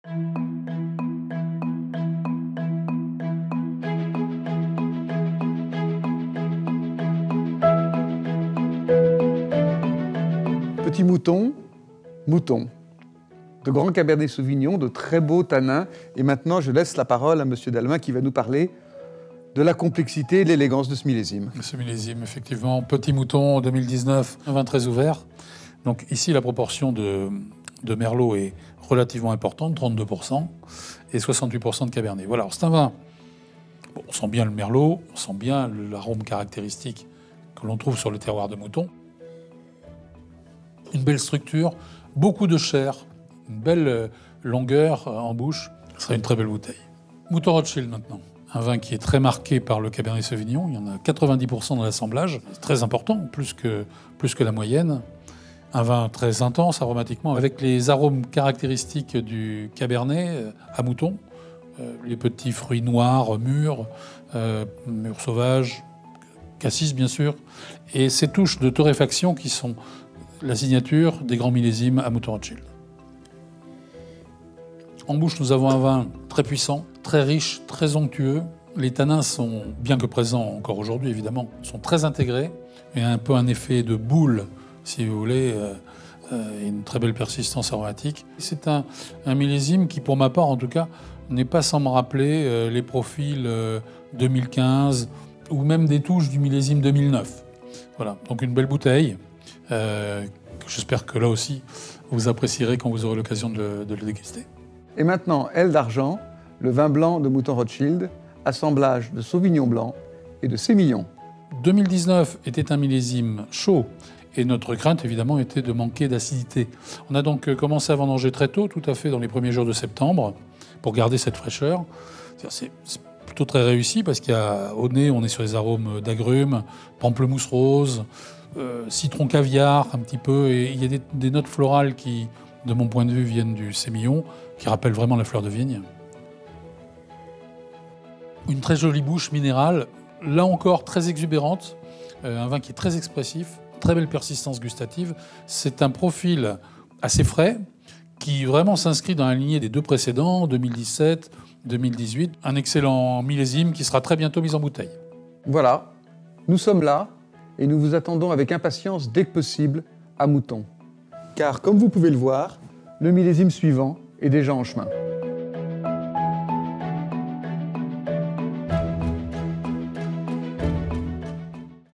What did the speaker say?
Petit mouton, mouton. De grands Cabernet Sauvignon, de très beaux tanins. Et maintenant, je laisse la parole à Monsieur Dallemin qui va nous parler de la complexité et de l'élégance de ce millésime. Ce millésime, effectivement, petit mouton 2019, un vin très ouvert. Donc ici, la proportion de Merlot est relativement importante, 32%, et 68% de Cabernet. Voilà, c'est un vin. Bon, on sent bien le Merlot, on sent bien l'arôme caractéristique que l'on trouve sur le terroir de mouton. Une belle structure, beaucoup de chair, une belle longueur en bouche. Ce serait une très belle bouteille. Mouton Rothschild maintenant. Un vin qui est très marqué par le Cabernet Sauvignon. Il y en a 90% dans l'assemblage. C'est très important, plus que la moyenne. Un vin très intense aromatiquement, avec les arômes caractéristiques du Cabernet à mouton. Les petits fruits noirs, mûrs sauvages, cassis bien sûr. Et ces touches de torréfaction qui sont la signature des grands millésimes à mouton Rothschild. En bouche, nous avons un vin très puissant, très riche, très onctueux. Les tanins sont, bien que présents encore aujourd'hui évidemment, sont très intégrés. Il y a un peu un effet de boule, si vous voulez, une très belle persistance aromatique. C'est un millésime qui, pour ma part en tout cas, n'est pas sans me rappeler les profils 2015 ou même des touches du millésime 2009. Voilà, donc une belle bouteille. J'espère que là aussi, vous apprécierez quand vous aurez l'occasion de le déguster. Et maintenant, Aile d'Argent, le vin blanc de mouton Rothschild, assemblage de Sauvignon blanc et de Sémillon. 2019 était un millésime chaud et notre crainte évidemment était de manquer d'acidité. On a donc commencé à vendanger très tôt, tout à fait dans les premiers jours de septembre, pour garder cette fraîcheur. C'est plutôt très réussi parce qu'au nez, on est sur les arômes d'agrumes, pamplemousse rose, citron caviar un petit peu, et il y a des notes florales qui, de mon point de vue, viennent du sémillon, qui rappellent vraiment la fleur de vigne. Une très jolie bouche minérale, là encore très exubérante, un vin qui est très expressif, très belle persistance gustative. C'est un profil assez frais, qui vraiment s'inscrit dans la lignée des deux précédents, 2017, 2018. Un excellent millésime qui sera très bientôt mis en bouteille. Voilà, nous sommes là et nous vous attendons avec impatience dès que possible à Mouton. Car comme vous pouvez le voir, le millésime suivant est déjà en chemin.